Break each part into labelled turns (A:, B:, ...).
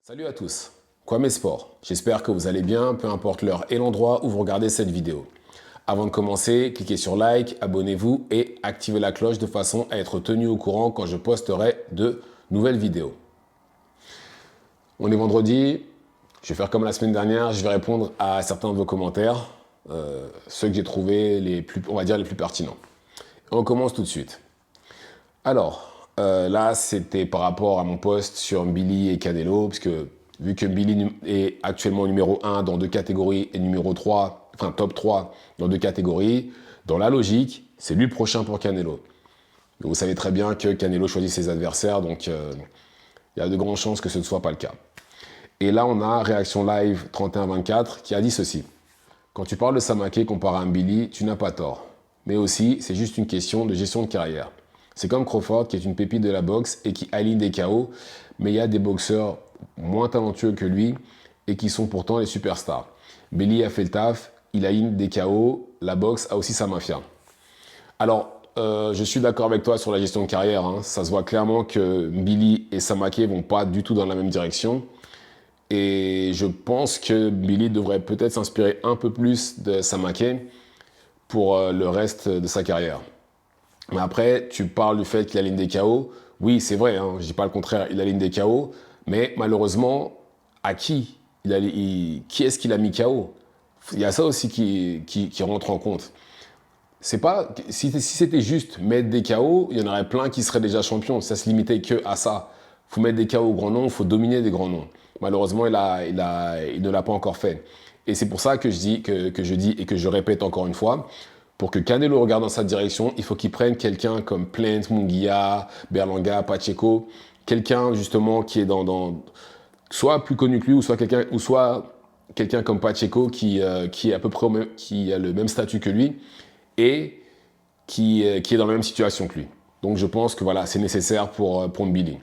A: Salut à tous, Kwame Sport. J'espère que vous allez bien, peu importe l'heure et l'endroit où vous regardez cette vidéo. Avant de commencer, cliquez sur like, abonnez-vous et activez la cloche de façon à être tenu au courant quand je posterai de nouvelles vidéos. On est vendredi, je vais faire comme la semaine dernière, je vais répondre à certains de vos commentaires, ceux que j'ai trouvés les plus, on va dire les plus pertinents. Et on commence tout de suite. Alors, là, c'était par rapport à mon post sur Billy et Canelo, puisque vu que Billy est actuellement numéro 1 dans deux catégories et numéro 3, enfin top 3 dans deux catégories, dans la logique, c'est lui le prochain pour Canelo. Donc, vous savez très bien que Canelo choisit ses adversaires, donc il y a de grandes chances que ce ne soit pas le cas. Et là, on a Réaction Live 31-24 qui a dit ceci. Quand tu parles de Samake comparé à un Billy, tu n'as pas tort. Mais aussi, c'est juste une question de gestion de carrière. C'est comme Crawford qui est une pépite de la boxe et qui aligne des KO, mais il y a des boxeurs moins talentueux que lui et qui sont pourtant les superstars. Billy a fait le taf, il aligne des KO, la boxe a aussi sa mafia. Alors, je suis d'accord avec toi sur la gestion de carrière. Hein. Ça se voit clairement que Billy et Samake vont pas du tout dans la même direction. Et je pense que Billy devrait peut-être s'inspirer un peu plus de Samake pour le reste de sa carrière. Mais après, tu parles du fait qu'il aligne des KO. Oui, c'est vrai, hein, je dis pas le contraire, il aligne des KO. Mais malheureusement, à qui qui est-ce qu'il a mis KO? Il y a ça aussi qui rentre en compte. C'est pas, si c'était juste mettre des KO, il y en aurait plein qui seraient déjà champions. Ça se limitait que à ça. Il faut mettre des KO aux grands noms, il faut dominer des grands noms. Malheureusement, il ne l'a pas encore fait. Et c'est pour ça que je dis et que je répète encore une fois, pour que Canelo regarde dans sa direction, il faut qu'il prenne quelqu'un comme Plant, Munguia, Berlanga, Pacheco, quelqu'un justement qui est soit plus connu que lui, ou soit quelqu'un comme Pacheco qui est à peu près qui a le même statut que lui et qui est dans la même situation que lui. Donc je pense que voilà, c'est nécessaire pour Billy.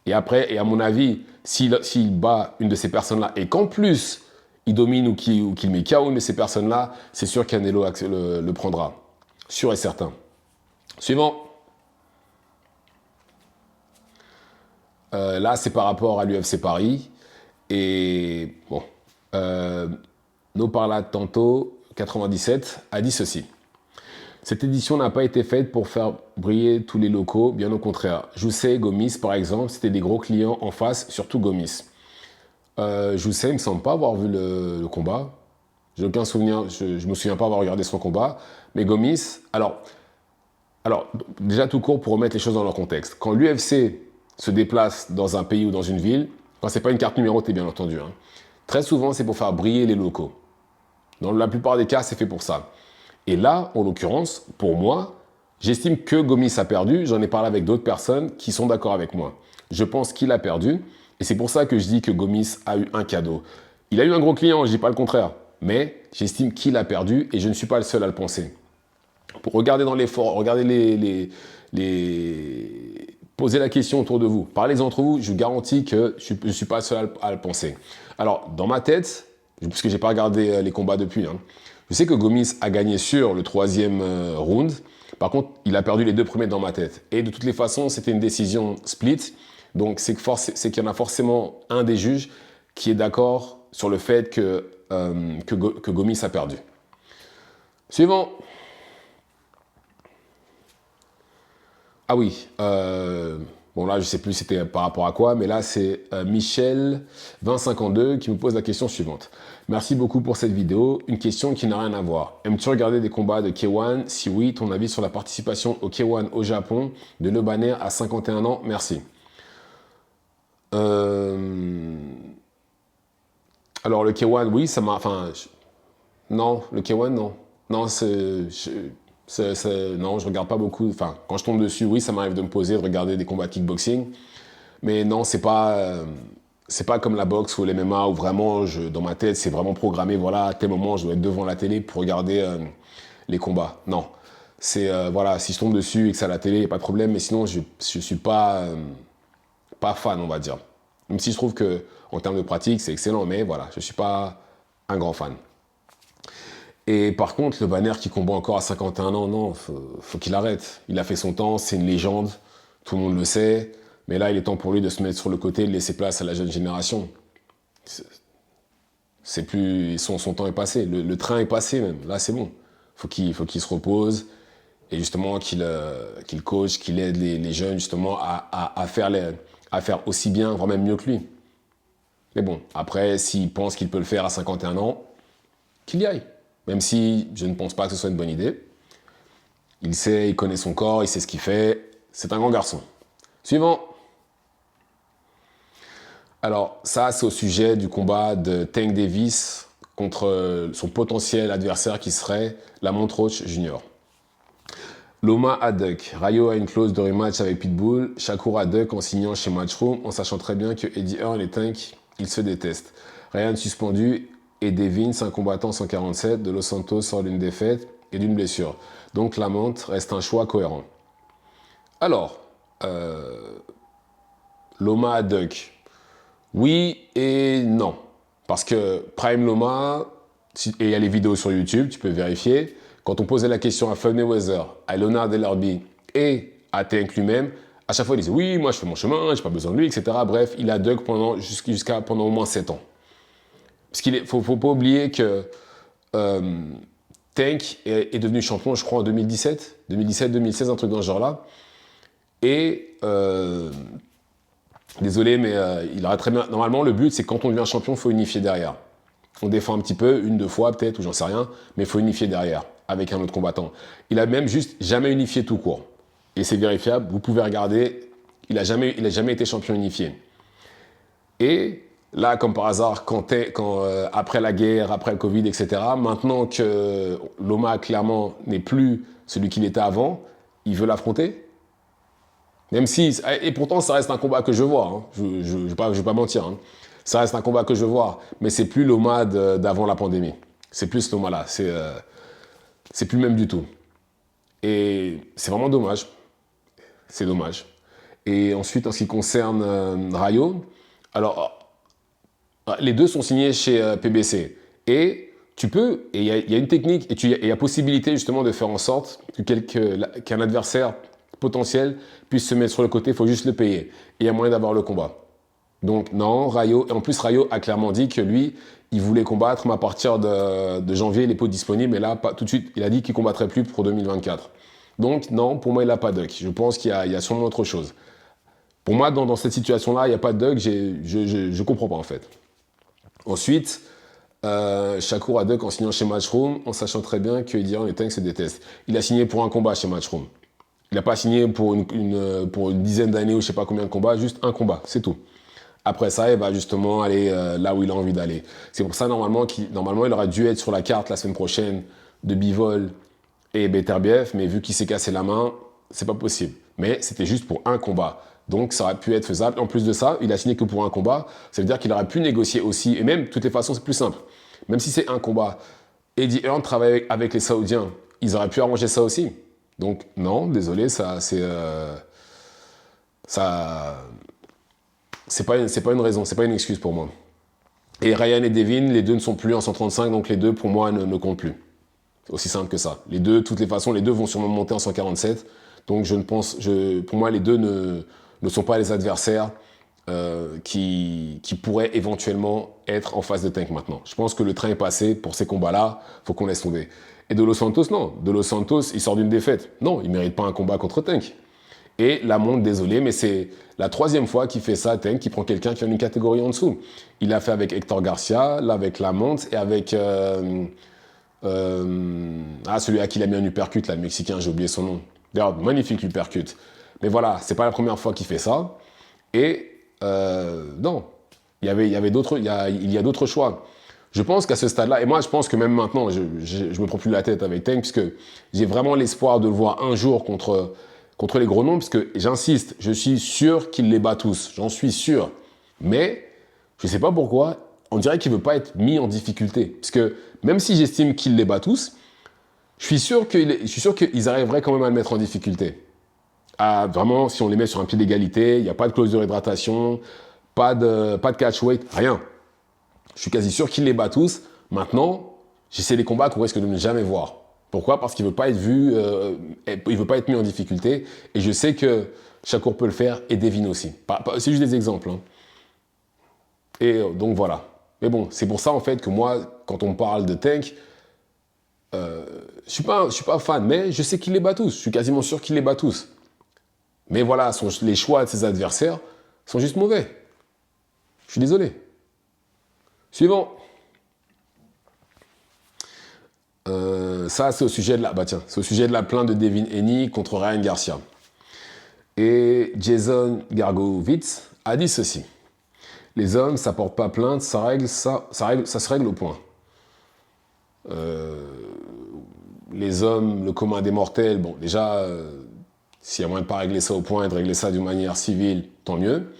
A: Et après, et à mon avis, s'il bat une de ces personnes-là et qu'en plus il domine ou qu'il met KO une de ces personnes-là, c'est sûr que Canelo le prendra. Sûr et certain. Suivant. Là, c'est par rapport à l'UFC Paris. Et bon, nous parla tantôt, 97, a dit ceci. Cette édition n'a pas été faite pour faire briller tous les locaux, bien au contraire. Joussé, Gomis, par exemple, c'était des gros clients en face, surtout Gomis. Joussé, il me semble pas avoir vu le combat. J'ai aucun souvenir, je me souviens pas avoir regardé son combat. Mais Gomis, alors, déjà tout court pour remettre les choses dans leur contexte. Quand l'UFC se déplace dans un pays ou dans une ville, quand c'est pas une carte numérotée, bien entendu, hein, très souvent c'est pour faire briller les locaux. Dans la plupart des cas, c'est fait pour ça. Et là, en l'occurrence, pour moi, j'estime que Gomis a perdu. J'en ai parlé avec d'autres personnes qui sont d'accord avec moi. Je pense qu'il a perdu. Et c'est pour ça que je dis que Gomis a eu un cadeau. Il a eu un gros client, je ne dis pas le contraire. Mais j'estime qu'il a perdu et je ne suis pas le seul à le penser. Pour regarder dans les forums, regardez posez la question autour de vous. Parlez entre vous, je vous garantis que je ne suis pas le seul à le penser. Alors, dans ma tête, puisque je n'ai pas regardé les combats depuis, hein, je sais que Gomis a gagné sur le troisième round. Par contre, il a perdu les deux premiers dans ma tête. Et de toutes les façons, c'était une décision split. Donc, c'est qu'il y en a forcément un des juges qui est d'accord sur le fait que Gomis a perdu. Suivant. Ah oui. Bon, là, je ne sais plus c'était par rapport à quoi, mais là, c'est Michel2052 qui me pose la question suivante. Merci beaucoup pour cette vidéo. Une question qui n'a rien à voir. Aimes-tu regarder des combats de K1? Si oui, ton avis sur la participation au K1 au Japon de Le Banner à 51 ans? Merci. Alors, le K1, oui, ça m'a... Enfin, non, le K1, non. Non, non, je regarde pas beaucoup. Enfin, quand je tombe dessus, oui, ça m'arrive de me poser, de regarder des combats de kickboxing. Mais non, c'est pas comme la boxe ou les MMA où vraiment, dans ma tête, c'est vraiment programmé. Voilà, à tel moment, je dois être devant la télé pour regarder les combats. Non. Voilà, si je tombe dessus et que c'est à la télé, il n'y a pas de problème. Mais sinon, je suis pas fan, on va dire. Même si je trouve que en termes de pratique, c'est excellent. Mais voilà, je suis pas un grand fan. Et par contre, le Banner qui combat encore à 51 ans, non, faut qu'il arrête. Il a fait son temps, c'est une légende, tout le monde le sait. Mais là, il est temps pour lui de se mettre sur le côté et de laisser place à la jeune génération. C'est plus, son temps est passé. Le train est passé même. Là, c'est bon. Faut qu'il se repose et justement qu'il coach, qu'il aide les jeunes justement à faire aussi bien, voire même mieux que lui. Mais bon, après, s'il pense qu'il peut le faire à 51 ans, qu'il y aille. Même si je ne pense pas que ce soit une bonne idée. Il sait, il connaît son corps, il sait ce qu'il fait. C'est un grand garçon. Suivant. Alors, ça, c'est au sujet du combat de Tank Davis contre son potentiel adversaire qui serait Lamont Roach Jr. Loma a duck. Rayo a une clause de rematch avec Pitbull. Shakur a duck en signant chez Matchroom, en sachant très bien que Eddie Hearn et Tank, ils se détestent. Ryan suspendu et Devin, un combattant 147 de Los Santos sort d'une défaite et d'une blessure. Donc Lamont reste un choix cohérent. Alors, Loma a duck. Oui et non. Parce que Prime Loma, et il y a les vidéos sur YouTube, tu peux vérifier, quand on posait la question à Floyd Mayweather, à Leonard Ellerby et à Tank lui-même, à chaque fois il disait oui, moi je fais mon chemin, j'ai pas besoin de lui, etc. Bref, il a duck jusqu'à pendant au moins 7 ans. Parce qu'il faut pas oublier que Tank est devenu champion, je crois, en 2017-2016, un truc dans ce genre-là. Et désolé, mais il aurait très bien. Normalement, le but, c'est quand on devient champion, il faut unifier derrière. On défend un petit peu, une, deux fois peut-être, ou j'en sais rien, mais il faut unifier derrière, avec un autre combattant. Il a même juste jamais unifié tout court. Et c'est vérifiable, vous pouvez regarder, il a jamais été champion unifié. Et là, comme par hasard, après la guerre, après le Covid, etc., maintenant que Loma, clairement, n'est plus celui qu'il était avant, il veut l'affronter. Même si, et pourtant ça reste un combat que je vois, hein. Je ne vais pas mentir, hein. Ça reste un combat que je vois, mais c'est plus Loma d'avant la pandémie. C'est plus Loma là, c'est plus le même du tout. Et c'est vraiment dommage, c'est dommage. Et ensuite, en ce qui concerne Rayo, alors les deux sont signés chez PBC. Et tu peux, et il y a une technique, et il y a possibilité justement de faire en sorte qu'un adversaire potentiel puisse se mettre sur le côté, il faut juste le payer. Et il y a moyen d'avoir le combat. Donc non, Rayo, et en plus Rayo a clairement dit que lui, il voulait combattre, mais à partir de janvier, il n'est pas disponible, et là, pas tout de suite, il a dit qu'il ne combattrait plus pour 2024. Donc non, pour moi, il n'a pas duck. Je pense qu'il y a sûrement autre chose. Pour moi, dans cette situation-là, il n'y a pas de duck, je ne comprends pas en fait. Ensuite, Shakur a duck en signant chez Matchroom, en sachant très bien que Eddie Hearn et Tank se détestent. Il a signé pour un combat chez Matchroom. Il n'a pas signé pour une dizaine d'années ou je ne sais pas combien de combats, juste un combat, c'est tout. Après ça, il va justement aller là où il a envie d'aller. C'est pour ça, normalement, il aurait dû être sur la carte la semaine prochaine de Bivol et Beterbiev, mais vu qu'il s'est cassé la main, c'est pas possible. Mais c'était juste pour un combat. Donc ça aurait pu être faisable. En plus de ça, il a signé que pour un combat. Ça veut dire qu'il aurait pu négocier aussi. Et même, de toutes les façons, c'est plus simple. Même si c'est un combat, Eddie Hearn travaille avec les Saoudiens. Ils auraient pu arranger ça aussi. Donc non, désolé, c'est pas une raison, c'est pas une excuse pour moi. Et Ryan et Devin, les deux ne sont plus en 135, donc les deux pour moi ne comptent plus. C'est aussi simple que ça. Les deux, de toutes les façons, les deux vont sûrement monter en 147. Donc pour moi, les deux ne sont pas les adversaires qui pourraient éventuellement être en face de Tank maintenant. Je pense que le train est passé pour ces combats-là, faut qu'on laisse tomber. Et De Los Santos, non. De Los Santos, il sort d'une défaite. Non, il ne mérite pas un combat contre Tank. Et Lamont, désolé, mais c'est la 3e fois qu'il fait ça, Tank, qui prend quelqu'un qui est une catégorie en dessous. Il l'a fait avec Hector Garcia, là avec Lamont et avec celui à qui il a mis un uppercut, là, le Mexicain, j'ai oublié son nom. D'ailleurs, magnifique uppercut. Mais voilà, c'est pas la première fois qu'il fait ça. Et non, il y a d'autres choix. Je pense qu'à ce stade-là, et moi je pense que même maintenant, je me prends plus la tête avec Tank, puisque j'ai vraiment l'espoir de le voir un jour contre les gros noms, parce que j'insiste, je suis sûr qu'il les bat tous, j'en suis sûr. Mais je ne sais pas pourquoi, on dirait qu'il ne veut pas être mis en difficulté. Parce que même si j'estime qu'il les bat tous, je suis sûr qu'ils arriveraient quand même à le mettre en difficulté. Vraiment, si on les met sur un pied d'égalité, il n'y a pas de clause de réhydratation, pas de catch weight, rien. Je suis quasi sûr qu'il les bat tous. Maintenant, j'essaie des combats qu'on risque de ne jamais voir. Pourquoi ? Parce qu'il ne veut pas être vu, il veut pas être mis en difficulté. Et je sais que Shakur peut le faire et Devin aussi. C'est juste des exemples. Hein. Et donc voilà. Mais bon, c'est pour ça en fait que moi, quand on me parle de Tank, je suis pas fan, mais je sais qu'il les bat tous. Je suis quasiment sûr qu'il les bat tous. Mais voilà, les choix de ses adversaires sont juste mauvais. Je suis désolé. Suivant. Ça, c'est au sujet de c'est au sujet de la plainte de Devin Haney contre Ryan Garcia. Et Jason Gargovitz a dit ceci. Les hommes, ça porte pas plainte, ça se règle au point. Les hommes, le commun des mortels, bon, déjà, s'il y a moyen de pas régler ça au point et de régler ça d'une manière civile, tant mieux.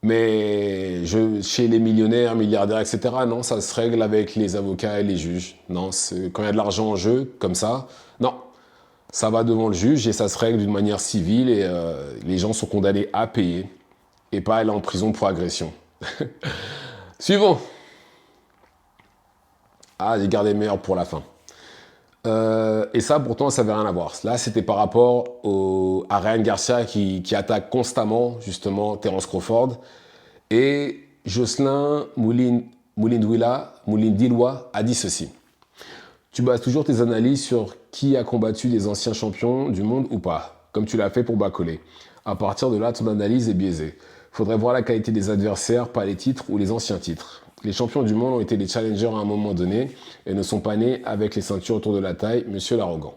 A: Mais chez les millionnaires, milliardaires, etc., non, ça se règle avec les avocats et les juges. Non, quand il y a de l'argent en jeu, comme ça, non. Ça va devant le juge et ça se règle d'une manière civile et les gens sont condamnés à payer et pas aller en prison pour agression. Suivant. Ah, j'ai gardé le meilleur pour la fin. Et ça, pourtant, ça n'avait rien à voir. Là, c'était par rapport à Ryan Garcia qui attaque constamment, justement, Terence Crawford. Et Jocelyn Moulindilwa a dit ceci. Tu bases toujours tes analyses sur qui a combattu des anciens champions du monde ou pas, comme tu l'as fait pour Bacolé. À partir de là, ton analyse est biaisée. Faudrait voir la qualité des adversaires, pas les titres ou les anciens titres. Les champions du monde ont été des challengers à un moment donné et ne sont pas nés avec les ceintures autour de la taille, monsieur l'arrogant.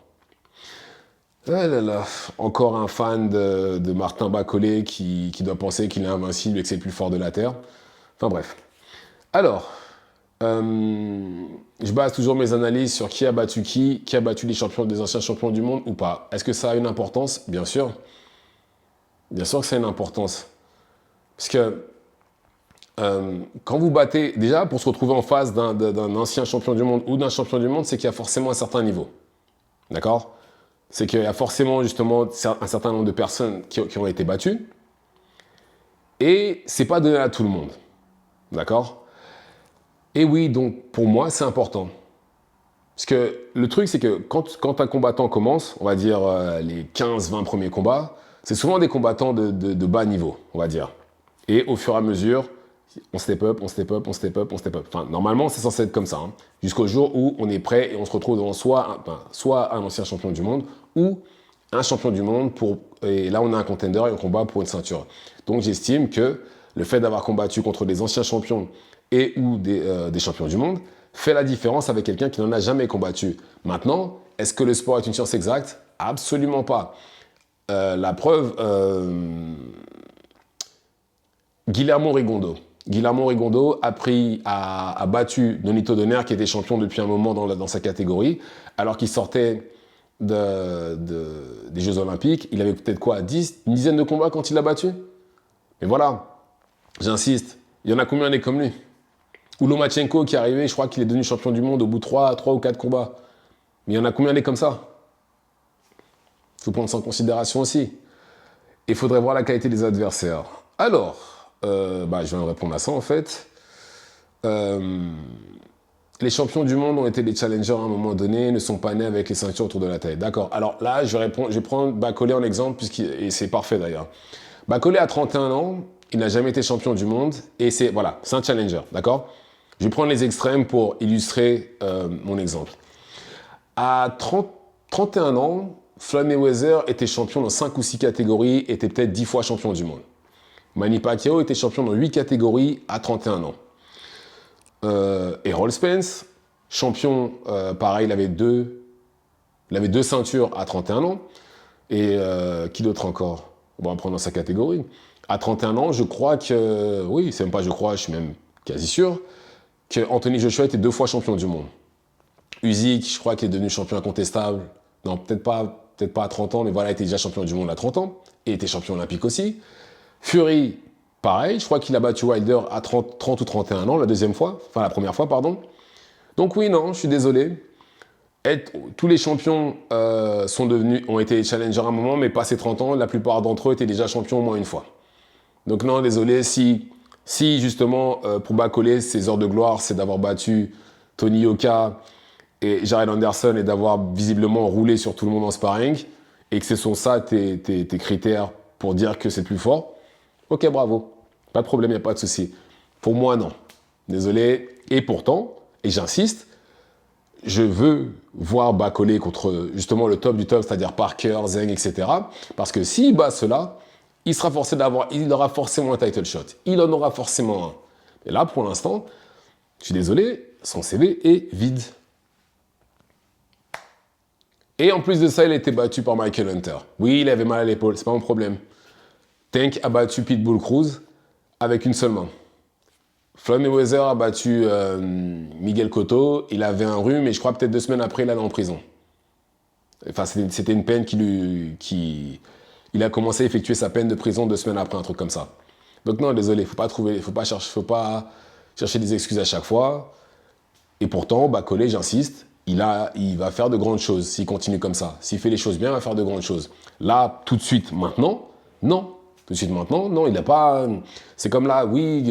A: Ah là là, encore un fan de Martin Bacolé qui doit penser qu'il est invincible et que c'est le plus fort de la Terre. Enfin bref. Alors, je base toujours mes analyses sur qui a battu qui a battu des anciens champions du monde ou pas. Est-ce que ça a une importance? Bien sûr. Bien sûr que ça a une importance. Parce que quand vous battez, déjà pour se retrouver en face d'un ancien champion du monde ou d'un champion du monde, c'est qu'il y a forcément un certain niveau. D'accord? C'est qu'il y a forcément justement un certain nombre de personnes qui ont été battues. Et c'est pas donné à tout le monde. D'accord? Et oui, donc pour moi, c'est important. Parce que le truc, c'est que quand un combattant commence, on va dire les 15-20 premiers combats, c'est souvent des combattants de bas niveau, on va dire. Et au fur et à mesure, on step up, on step up, on step up, on step up. Enfin, normalement, c'est censé être comme ça. Hein, jusqu'au jour où on est prêt et on se retrouve devant soit un ancien champion du monde ou un champion du monde. Et là, on a un contender et on combat pour une ceinture. Donc, j'estime que le fait d'avoir combattu contre des anciens champions et ou des champions du monde fait la différence avec quelqu'un qui n'en a jamais combattu. Maintenant, est-ce que le sport est une science exacte? Absolument pas. La preuve, Guillermo Rigondeaux a battu Nonito Donaire, qui était champion depuis un moment dans sa catégorie, alors qu'il sortait des Jeux Olympiques. Il avait peut-être quoi, une dizaine de combats quand il l'a battu? Mais voilà, j'insiste, il y en a combien des comme lui? Ou Lomachenko qui est arrivé, je crois qu'il est devenu champion du monde au bout de 3 ou 4 combats. Mais il y en a combien des comme ça? Il faut prendre ça en considération aussi. Et il faudrait voir la qualité des adversaires. Alors, je vais répondre à ça en fait. Les champions du monde ont été des challengers à un moment donné, ne sont pas nés avec les ceintures autour de la taille. D'accord. Alors là, je vais prendre Bacolé en exemple, et c'est parfait d'ailleurs. Bacolé a 31 ans, il n'a jamais été champion du monde, et c'est un challenger, d'accord? Je vais prendre les extrêmes pour illustrer mon exemple. À 31 ans, Floyd Mayweather était champion dans 5 ou 6 catégories, était peut-être 10 fois champion du monde. Manny Pacquiao était champion dans 8 catégories à 31 ans. Errol Spence, champion, pareil, il avait deux ceintures à 31 ans. Et qui d'autre encore? On va prendre dans sa catégorie. À 31 ans, je crois que, oui, c'est même pas je crois, je suis même quasi sûr, que Anthony Joshua était 2 fois champion du monde. Usyk, je crois qu'il est devenu champion incontestable. Non, peut-être pas à 30 ans, mais voilà, il était déjà champion du monde à 30 ans. Et était champion olympique aussi. Fury, pareil, je crois qu'il a battu Wilder à 30 ou 31 ans, la première fois, pardon. Donc oui, non, je suis désolé. Tous les champions ont été challengers à un moment, mais passé 30 ans, la plupart d'entre eux étaient déjà champions au moins une fois. Donc non, désolé, si justement, pour Bacolé, ses heures de gloire, c'est d'avoir battu Tony Yoka et Jared Anderson et d'avoir visiblement roulé sur tout le monde en sparring, et que ce sont ça tes critères pour dire que c'est plus fort, ok, bravo. Pas de problème, il n'y a pas de souci. Pour moi, non. Désolé. Et pourtant, et j'insiste, je veux voir Bacolé contre justement le top du top, c'est-à-dire Parker, Zheng, etc. Parce que s'il bat cela, il aura forcément un title shot. Il en aura forcément un. Et là, pour l'instant, je suis désolé, son CV est vide. Et en plus de ça, il a été battu par Michael Hunter. Oui, il avait mal à l'épaule, c'est pas mon problème. Tank a battu Pitbull Cruz avec une seule main. Floyd Mayweather a battu Miguel Cotto. Il avait un rhume et je crois peut-être 2 semaines après, il allait en prison. Enfin, c'était une peine il a commencé à effectuer sa peine de prison 2 semaines après, un truc comme ça. Donc non, désolé, faut pas chercher des excuses à chaque fois. Et pourtant, Bacolé, j'insiste, il va faire de grandes choses s'il continue comme ça. S'il fait les choses bien, il va faire de grandes choses. Là, tout de suite, maintenant, non. Tout de suite, maintenant, non, il n'a pas... C'est comme là, oui,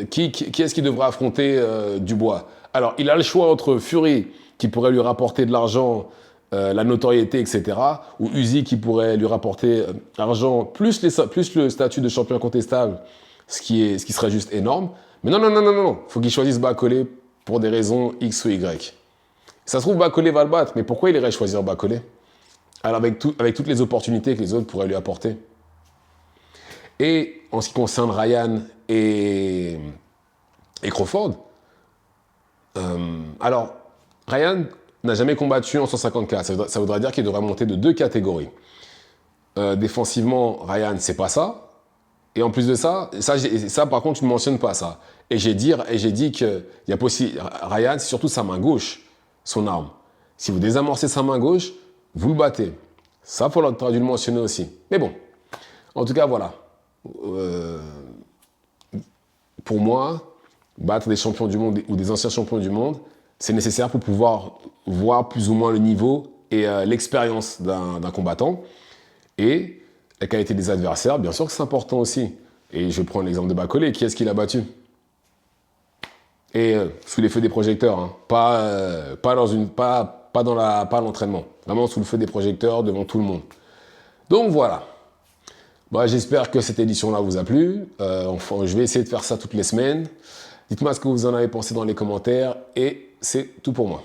A: qui est-ce qui devrait affronter Dubois? Alors, il a le choix entre Fury, qui pourrait lui rapporter de l'argent, la notoriété, etc., ou Usyk, qui pourrait lui rapporter argent, plus le statut de champion incontestable, ce qui serait juste énorme. Mais non, non, non, non, non, faut qu'il choisisse Bacolé pour des raisons X ou Y. Ça se trouve, Bacolé va le battre, mais pourquoi il irait choisir Bacolé? Alors avec toutes les opportunités que les autres pourraient lui apporter. Et en ce qui concerne Ryan et Crawford, alors Ryan n'a jamais combattu en 154, ça voudrait dire qu'il devrait monter de 2 catégories. Défensivement, Ryan, c'est pas ça. Et en plus de ça, par contre, tu ne mentionnes pas ça. Et j'ai dit que Ryan, c'est surtout sa main gauche, son arme. Si vous désamorcez sa main gauche, vous le battez. Ça, il faudra dû le mentionner aussi. Mais bon, en tout cas, voilà. Pour moi, battre des champions du monde ou des anciens champions du monde, c'est nécessaire pour pouvoir voir plus ou moins le niveau et l'expérience d'un combattant. Et la qualité des adversaires, bien sûr que c'est important aussi. Et je prends l'exemple de Bacolé. Qui est-ce qu'il a battu? Et sous les feux des projecteurs, hein. Pas à l'entraînement. Vraiment sous le feu des projecteurs, devant tout le monde. Donc voilà. Bah, j'espère que cette édition-là vous a plu. Enfin, je vais essayer de faire ça toutes les semaines. Dites-moi ce que vous en avez pensé dans les commentaires. Et c'est tout pour moi.